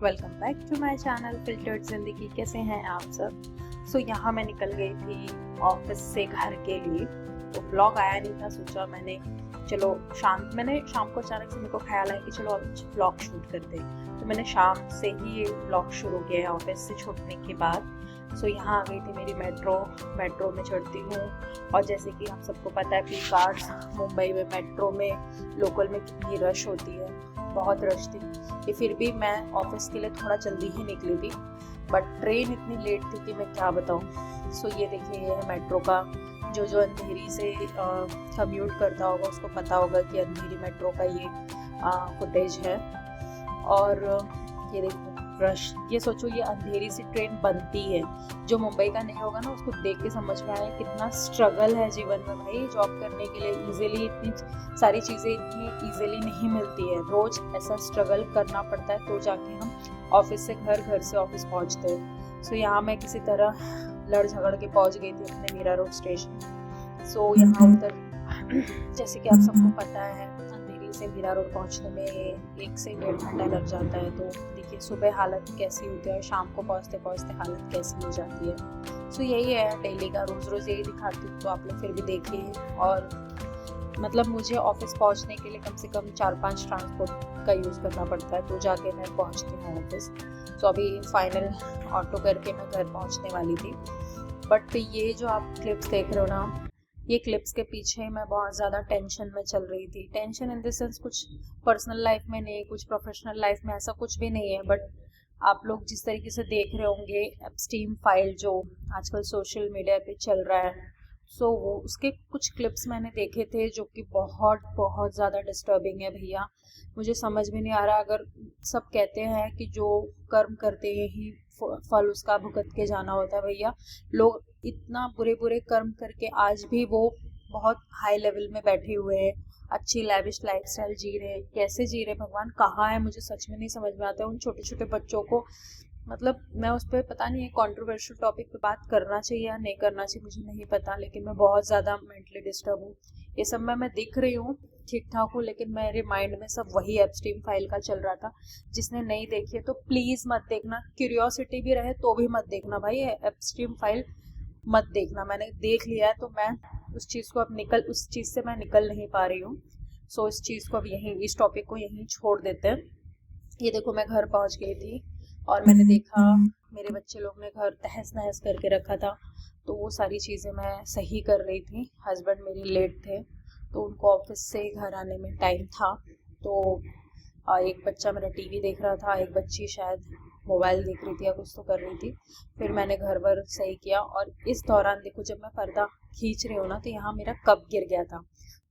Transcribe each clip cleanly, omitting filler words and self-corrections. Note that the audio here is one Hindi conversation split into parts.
Welcome back to my channel filtered ज़िंदगी। कैसे हैं आप सब? यहाँ मैं निकल गई थी ऑफिस से घर के लिए, तो ब्लॉग आया नहीं था। सोचा मैंने शाम को अचानक से मेरे को ख्याल आया कि चलो अब ब्लॉग शूट करते हैं, तो मैंने शाम से ही ये ब्लॉग शुरू किया है ऑफिस से छूटने के बाद। यहाँ आ गई थी मेरी मेट्रो में चढ़ती हूँ, और जैसे कि आप सबको पता है पीक आवर्स मुंबई में मेट्रो में लोकल में कितनी रश होती है, बहुत रश थी। ये फिर भी मैं ऑफिस के लिए थोड़ा जल्दी ही निकली थी, बट ट्रेन इतनी लेट थी कि मैं क्या बताऊँ। ये देखिए, ये है मेट्रो का। जो अंधेरी से कम्यूट करता होगा उसको पता होगा कि अंधेरी मेट्रो का ये फुटेज है। और ये देखो रश, ये सोचो ये अंधेरी से ट्रेन बनती है। जो मुंबई का नहीं होगा ना, उसको देख के समझ में आया कितना स्ट्रगल है जीवन में भाई। जॉब करने के लिए इजीली इतनी सारी चीज़ें इतनी इजीली नहीं मिलती है, रोज ऐसा स्ट्रगल करना पड़ता है तो जाके हम ऑफिस से घर से ऑफिस पहुंचते हैं। यहाँ मैं किसी तरह लड़ झगड़ के पहुंच गई थी अपने मीरा रोड स्टेशन। यहाँ उधर जैसे कि आप सबको पता है अंधेरी से मीरा रोड पहुंचने में 1 से 1.5 घंटा लग जाता है। तो देखिए सुबह हालत कैसी होती है, शाम को पहुंचते पहुंचते हालत कैसी हो जाती है। यही है डेली का, रोज़ यही दिखाती हूँ, तो आप लोग फिर भी देखिए। और मतलब मुझे ऑफिस पहुंचने के लिए कम से कम 4-5 ट्रांसपोर्ट का यूज़ करना पड़ता है, तो जाके मैं पहुंचती हूँ ऑफिस। अभी फाइनल ऑटो करके मैं घर पहुंचने वाली थी। बट ये जो आप क्लिप्स देख रहे हो ना, ये क्लिप्स के पीछे मैं बहुत ज़्यादा टेंशन में चल रही थी। टेंशन इन द सेंस कुछ पर्सनल लाइफ में नहीं, कुछ प्रोफेशनल लाइफ में, ऐसा कुछ भी नहीं है। बट आप लोग जिस तरीके से देख रहे होंगे एप्स्टीन फाइल जो आजकल सोशल मीडिया पे चल रहा है, वो उसके कुछ क्लिप्स मैंने देखे थे जो कि बहुत ज़्यादा डिस्टर्बिंग है भैया। मुझे समझ में नहीं आ रहा। अगर सब कहते हैं कि जो कर्म करते हैं ही फल उसका भुगत के जाना होता है भैया, लोग इतना बुरे कर्म करके आज भी वो बहुत हाई लेवल में बैठे हुए हैं, अच्छी लैविश लाइफस्टाइल जी रहे हैं। कैसे जी रहे भगवान, कहाँ है, मुझे सच में नहीं समझ में आता है। उन छोटे छोटे बच्चों को, मतलब मैं उस पर पता नहीं, कंट्रोवर्शियल टॉपिक पे बात करना चाहिए या नहीं करना चाहिए मुझे नहीं पता, लेकिन मैं बहुत ज़्यादा मेंटली डिस्टर्ब हूँ। ये सब मैं दिख रही हूँ ठीक ठाक हूँ, लेकिन मेरे माइंड में सब वही एप्स्टीन फाइल का चल रहा था। जिसने नहीं देखी है तो प्लीज़ मत देखना, क्यूरियोसिटी भी रहे तो भी मत देखना भाई, एप्स्टीन फाइल मत देखना। मैंने देख लिया है तो मैं उस चीज़ से मैं निकल नहीं पा रही हूँ। इस चीज़ को अब इस टॉपिक को यहीं छोड़ देते हैं। ये देखो मैं घर पहुँच गई थी और मैंने देखा मेरे बच्चे लोग ने घर तहस नहस करके रखा था, तो वो सारी चीज़ें मैं सही कर रही थी। हस्बैंड मेरे लेट थे तो उनको ऑफिस से घर आने में टाइम था। तो एक बच्चा मेरा टीवी देख रहा था, एक बच्ची शायद मोबाइल देख रही थी या कुछ तो कर रही थी। फिर मैंने घर वर सही किया, और इस दौरान देखो जब मैं पर्दा खींच रही हूँ ना, तो यहाँ मेरा कप गिर गया था।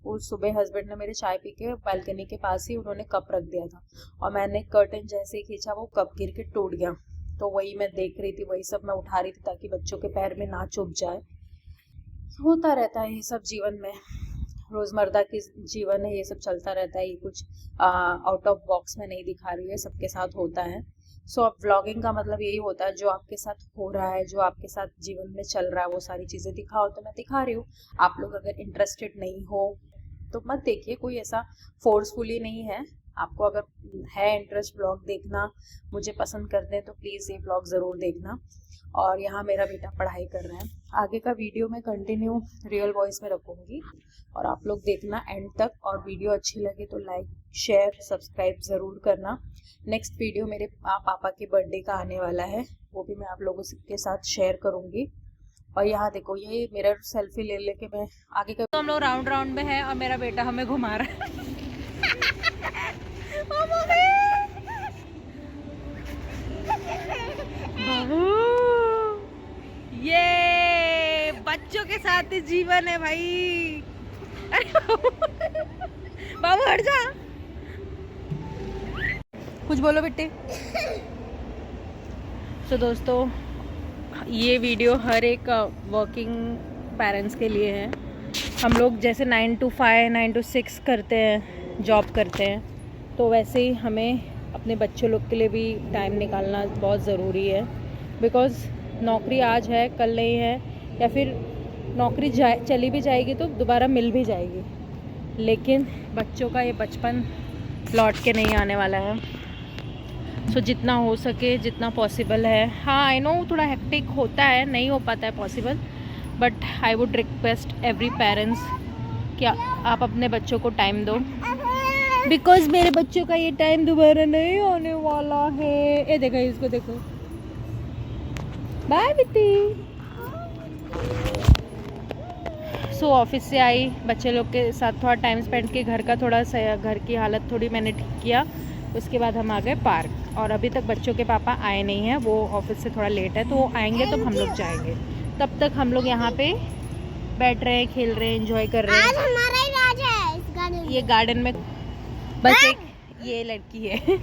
वो सुबह हस्बैंड ने मेरे चाय पी के बालकनी के पास ही उन्होंने कप रख दिया था, और मैंने कर्टन जैसे ही खींचा वो कप गिर के टूट गया। तो वही मैं देख रही थी, वही सब मैं उठा रही थी ताकि बच्चों के पैर में ना चुभ जाए। होता रहता है ये सब जीवन में, रोज़मर्रा की जीवन है, ये सब चलता रहता है। ये कुछ आउट ऑफ बॉक्स में नहीं दिखा रही है, सबके साथ होता है। अब व्लॉगिंग का मतलब यही होता है, जो आपके साथ हो रहा है, जो आपके साथ जीवन में चल रहा है, वो सारी चीज़ें दिखाओ। तो मैं दिखा रही हूँ। आप लोग अगर इंटरेस्टेड नहीं हो तो मत देखिए, कोई ऐसा फोर्सफुली नहीं है। आपको अगर है इंटरेस्ट ब्लॉग देखना, मुझे पसंद करते हैं, तो प्लीज़ ये ब्लॉग ज़रूर देखना। और यहाँ मेरा बेटा पढ़ाई कर रहा है। आगे का वीडियो मैं कंटिन्यू रियल वॉइस में रखूँगी, और आप लोग देखना एंड तक। और वीडियो अच्छी लगे तो लाइक शेयर सब्सक्राइब ज़रूर करना। नेक्स्ट वीडियो मेरे पापा के बर्थडे का आने वाला है, वो भी मैं आप लोगों के साथ शेयर करूँगी। और यहाँ देखो ये मिरर सेल्फी ले लेके मैं आगे का, तो हम लोग राउंड में हैं और मेरा बेटा हमें घुमा रहा है। ये बच्चों के साथ जीवन है भाई। बाबू हट जा, कुछ बोलो बेटे। दोस्तों ये वीडियो हर एक वर्किंग पेरेंट्स के लिए है। हम लोग जैसे 9 to 5 9 to 6 करते हैं, जॉब करते हैं, तो वैसे ही हमें अपने बच्चों लोग के लिए भी टाइम निकालना बहुत ज़रूरी है। बिकॉज़ नौकरी आज है कल नहीं है, या फिर नौकरी चली भी जाएगी तो दोबारा मिल भी जाएगी, लेकिन बच्चों का ये बचपन लौट के नहीं आने वाला है। सो जितना हो सके, जितना पॉसिबल है। हाँ आई नो थोड़ा हेक्टिक होता है, नहीं हो पाता है possible, but I would request every parents कि आप अपने बच्चों को टाइम दो, बिकॉज मेरे बच्चों का ये टाइम दोबारा नहीं आने वाला है। ये देखो इसको देखो, बाय बिट्टी। सो ऑफिस से आई, बच्चे लोग के साथ थोड़ा टाइम स्पेंड किया, घर का थोड़ा सा, घर की हालत थोड़ी मैंने ठीक किया। उसके बाद हम आ गए पार्क, और अभी तक बच्चों के पापा आए नहीं हैं, वो ऑफिस से थोड़ा लेट है, तो वो आएंगे तो हम लोग जाएंगे। तब तक हम लोग यहाँ पे बैठ रहे हैं, खेल रहे हैं, एंजॉय कर रहे हैं। आज हमारा ही राज है इस गार्डन में। ये गार्डन में बस एक ये लड़की है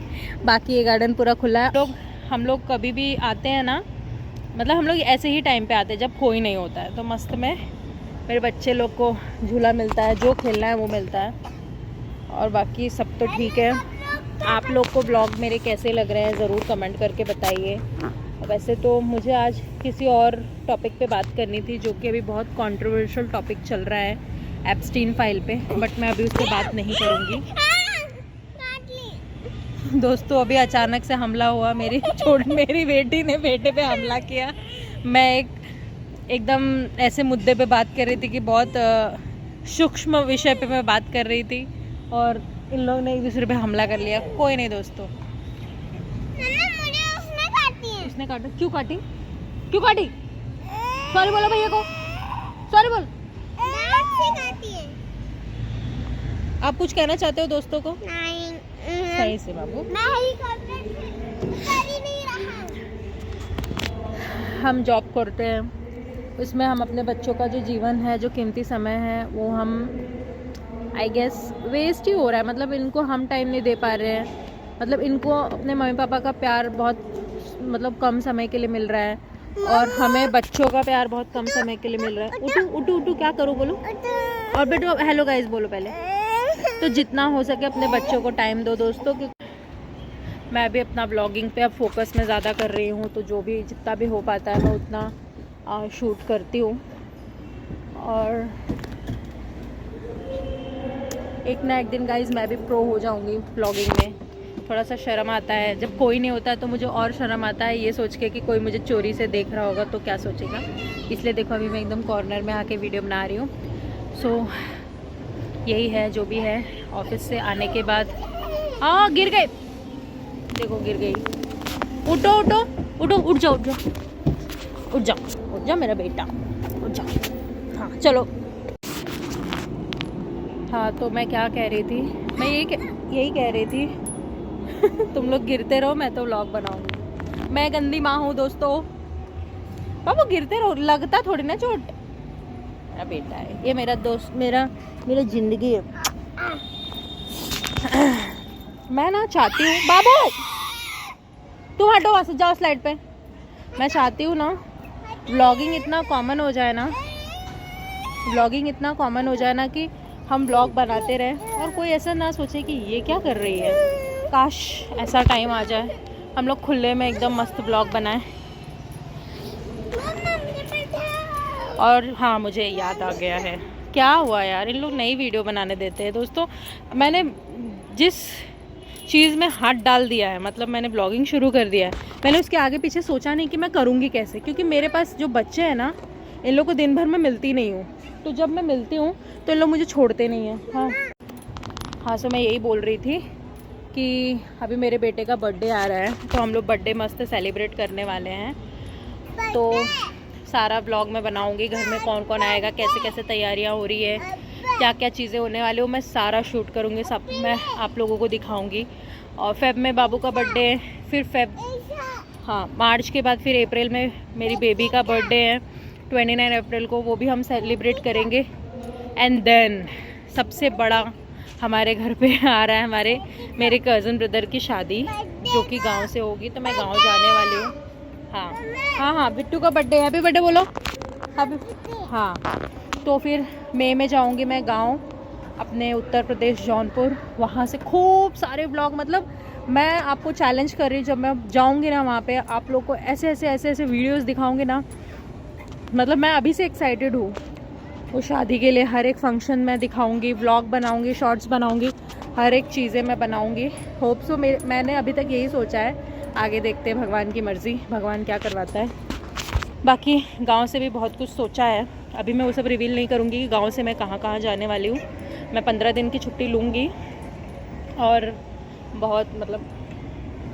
बाकी ये गार्डन पूरा खुला है। हम लोग कभी भी आते हैं ना, मतलब हम लोग ऐसे ही टाइम पे आते हैं जब कोई नहीं होता है, तो मस्त में मेरे बच्चे लोग को झूला मिलता है, जो खेलना है वो मिलता है, और बाकी सब तो ठीक है। आप लोग को ब्लॉग मेरे कैसे लग रहे हैं ज़रूर कमेंट करके बताइए। वैसे तो मुझे आज किसी और टॉपिक पे बात करनी थी, जो कि अभी बहुत कंट्रोवर्शियल टॉपिक चल रहा है एप्स्टीन फाइल पे, बट मैं अभी उस पर बात नहीं करूँगी। दोस्तों अभी अचानक से हमला हुआ, मेरी बेटी ने बेटे पे हमला किया। मैं एकदम ऐसे मुद्दे पे बात कर रही थी कि बहुत सूक्ष्म विषय पे मैं बात कर रही थी, और इन लोगों ने एक दूसरे पे हमला कर लिया। कोई नहीं दोस्तों, उसने काटा। क्यों काटी? क्यों काटी? सॉरी बोलो भैया को, सॉरी बोल। आप कुछ कहना चाहते हो दोस्तों को? नहीं। सही से बाबू, हम जॉब करते हैं, उसमें हम अपने बच्चों का जो जीवन है, जो कीमती समय है, वो हम आई गेस वेस्ट ही हो रहा है। मतलब इनको हम टाइम नहीं दे पा रहे हैं, मतलब इनको अपने मम्मी पापा का प्यार बहुत मतलब कम समय के लिए मिल रहा है, और हमें बच्चों का प्यार बहुत कम समय के लिए मिल रहा है। उठू उठू उठू, क्या करूँ बोलो? और बेटो हेलो गाइस बोलो पहले। तो जितना हो सके अपने बच्चों को टाइम दो दोस्तों, क्योंकि मैं भी अपना ब्लॉगिंग पे अब फोकस में ज़्यादा कर रही हूँ, तो जो भी जितना भी हो पाता है मैं उतना शूट करती हूँ। और एक ना एक दिन गाइज मैं भी प्रो हो जाऊँगी ब्लॉगिंग में। थोड़ा सा शर्म आता है, जब कोई नहीं होता है तो मुझे और शर्म आता है, ये सोच के कि कोई मुझे चोरी से देख रहा होगा तो क्या सोचेगा। इसलिए देखो अभी मैं एकदम कॉर्नर में आके वीडियो बना रही हूँ। सो यही है जो भी है। ऑफिस से आने के बाद गिर गए, देखो गिर गई। उठो उठो उठो, उठ जाओ उठ जाओ उठ जाओ उठ जाओ मेरा बेटा, उठ जाओ। हाँ चलो। हाँ तो मैं क्या कह रही थी, मैं यही कह रही थी तुम लोग गिरते रहो, मैं तो व्लॉग बनाऊंगी। मैं गंदी माँ हूँ दोस्तों। बाबू गिरते रहो, लगता थोड़ी ना चोट। मेरा बेटा है ये, मेरा दोस्त, मेरा जिंदगी है। मैं ना चाहती हूँ, बाबू तुम हटो वहाँ से, जाओ स्लाइड पे। मैं चाहती हूँ ना व्लॉगिंग इतना कॉमन हो जाए ना, कि हम ब्लॉग बनाते रहे और कोई ऐसा ना सोचे कि ये क्या कर रही है। काश ऐसा टाइम आ जाए, हम लोग खुले में एकदम मस्त ब्लॉग बनाएं। और हाँ मुझे याद आ गया है, क्या हुआ यार, इन लोग नई वीडियो बनाने देते हैं दोस्तों। मैंने जिस चीज़ में हाथ डाल दिया है, मतलब मैंने ब्लॉगिंग शुरू कर दिया है, मैंने उसके आगे पीछे सोचा नहीं कि मैं करूँगी कैसे, क्योंकि मेरे पास जो बच्चे हैं ना, इन लोग को दिन भर में मिलती नहीं हूँ, तो जब मैं मिलती हूँ तो इन लोग मुझे छोड़ते नहीं हैं। हाँ सो मैं यही बोल रही थी कि अभी मेरे बेटे का बर्थडे आ रहा है, तो हम लोग बर्थडे मस्त सेलिब्रेट करने वाले हैं। तो सारा ब्लॉग मैं बनाऊंगी, घर में कौन कौन आएगा, कैसे कैसे तैयारियां हो रही है, क्या क्या चीज़ें होने वाली हो, मैं सारा शूट करूंगी, सब मैं आप लोगों को दिखाऊंगी। और फेब में बाबू का बर्थडे है, फिर मार्च के बाद फिर अप्रैल में मेरी बेबी का बर्थडे है 29 अप्रैल को, वो भी हम सेलिब्रेट करेंगे। एंड देन सबसे बड़ा हमारे घर पे आ रहा है मेरे कज़न ब्रदर की शादी, जो कि गांव से होगी, तो मैं गांव जाने वाली हूँ। हाँ बिट्टू का बर्थडे, हैप्पी बर्थडे बोलो। हाँ तो फिर मई में जाऊँगी मैं गांव, अपने उत्तर प्रदेश जौनपुर। वहाँ से खूब सारे व्लॉग, मतलब मैं आपको चैलेंज कर रही हूँ, जब मैं जाऊँगी ना वहाँ पे, आप लोग को ऐसे ऐसे वीडियोस दिखाऊँगी ना, मतलब मैं अभी से एक्साइटेड हूँ वो शादी के लिए। हर एक फंक्शन में दिखाऊंगी, व्लॉग बनाऊंगी, शॉर्ट्स बनाऊंगी, हर एक चीज़ें मैं बनाऊंगी। होप सो मैंने अभी तक यही सोचा है, आगे देखते हैं, भगवान की मर्ज़ी, भगवान क्या करवाता है। बाकी गांव से भी बहुत कुछ सोचा है, अभी मैं वो सब रिवील नहीं करूँगी कि गांव से मैं कहाँ कहाँ जाने वाली हूँ। मैं 15 दिन की छुट्टी लूँगी और बहुत मतलब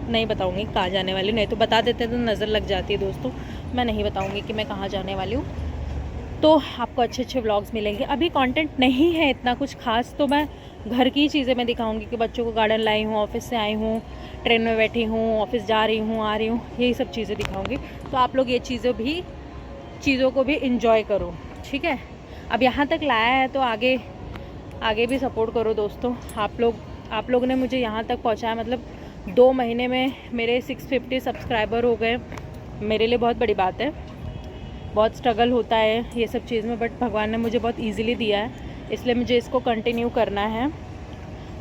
नहीं बताऊँगी कहाँ जाने वाली हूँ, नहीं तो बता देते तो नज़र लग जाती है दोस्तों। मैं नहीं बताऊँगी कि मैं कहाँ जाने वाली हूँ, तो आपको अच्छे अच्छे व्लॉग्स मिलेंगे। अभी कंटेंट नहीं है इतना कुछ खास, तो मैं घर की चीज़ें मैं दिखाऊंगी कि बच्चों को गार्डन लाई हूँ, ऑफिस से आई हूँ, ट्रेन में बैठी हूँ, ऑफिस जा रही हूँ, आ रही हूँ, यही सब चीज़ें दिखाऊंगी। तो आप लोग ये चीज़ों को भी इंजॉय करो, ठीक है। अब यहाँ तक लाया है तो आगे भी सपोर्ट करो दोस्तों। आप लोग ने मुझे यहाँ तक पहुँचाया, मतलब 2 महीने में मेरे 650 सब्सक्राइबर हो गए, मेरे लिए बहुत बड़ी बात है। बहुत स्ट्रगल होता है ये सब चीज़ में, बट भगवान ने मुझे बहुत इजीली दिया है, इसलिए मुझे इसको कंटिन्यू करना है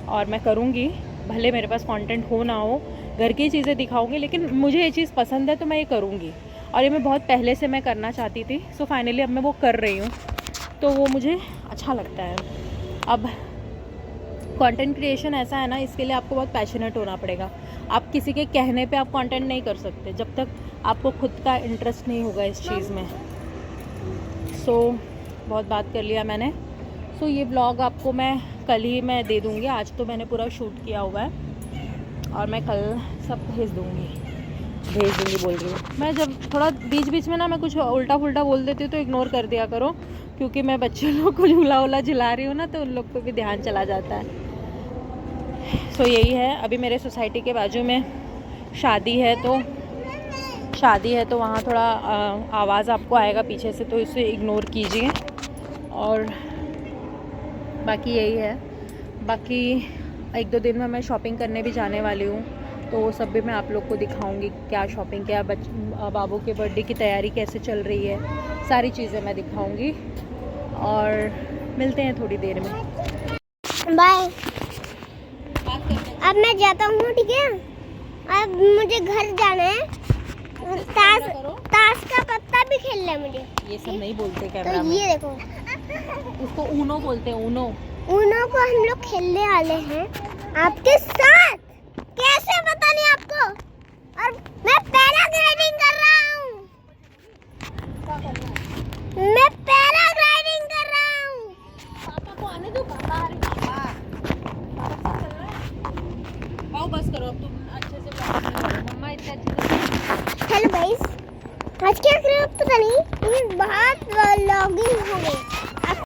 और मैं करूँगी। भले मेरे पास कंटेंट हो ना हो, घर की चीज़ें दिखाऊंगी, लेकिन मुझे ये चीज़ पसंद है तो मैं ये करूँगी। और ये मैं बहुत पहले से मैं करना चाहती थी, सो फाइनली अब मैं वो कर रही हूँ, तो वो मुझे अच्छा लगता है। अब कंटेंट क्रिएशन ऐसा है ना, इसके लिए आपको बहुत पैशनेट होना पड़ेगा। आप किसी के कहने पे आप कंटेंट नहीं कर सकते जब तक आपको खुद का इंटरेस्ट नहीं होगा इस चीज़ में। सो बहुत बात कर लिया मैंने। सो ये ब्लॉग आपको मैं कल ही मैं दे दूँगी, आज तो मैंने पूरा शूट किया हुआ है और मैं कल सब भेज दूँगी बोल रही हूँ मैं। जब थोड़ा बीच बीच में ना मैं कुछ उल्टा पुल्टा बोल देती हूँ तो इग्नोर कर दिया करो, क्योंकि मैं बच्चे लोग को झूला झुला रही हूँ ना, तो उन लोग पे भी ध्यान चला जाता है। सो यही है। अभी मेरे सोसाइटी के बाजू में शादी है तो वहाँ थोड़ा आवाज़ आपको आएगा पीछे से, तो इसे इग्नोर कीजिए। और बाकी यही है। बाकी 1-2 दिन में मैं शॉपिंग करने भी जाने वाली हूँ, तो वो सब भी मैं आप लोग को दिखाऊंगी, क्या शॉपिंग, क्या बाबू के बर्थडे की तैयारी कैसे चल रही है, सारी चीज़ें मैं दिखाऊंगी। और मिलते हैं थोड़ी देर में, बाय। अब मैं जाता हूँ, ठीक है। अब मुझे घर जाना है, ताश का पत्ता भी खेलना है मुझे। ये सब नहीं बोलते कैमरा तो में। ये देखो, उसको ऊनो बोलते हैं, ऊनो को हम लोग खेलने वाले हैं आपके साथ। कैसे पता नहीं आपको। और मैं पैराग्लाइडिंग कर रहा हूँ, मैं पैराग्लाइडिंग कर रहा हूँ। पापा को आने दो, पापा आओ बस करो अब तुम अच्छे से। मम्मा इतने अच्छे से। हेलो गाइस, आज क्या कर रहे हो पता नहीं, लेकिन बहुत व्लॉगिंग हो गई।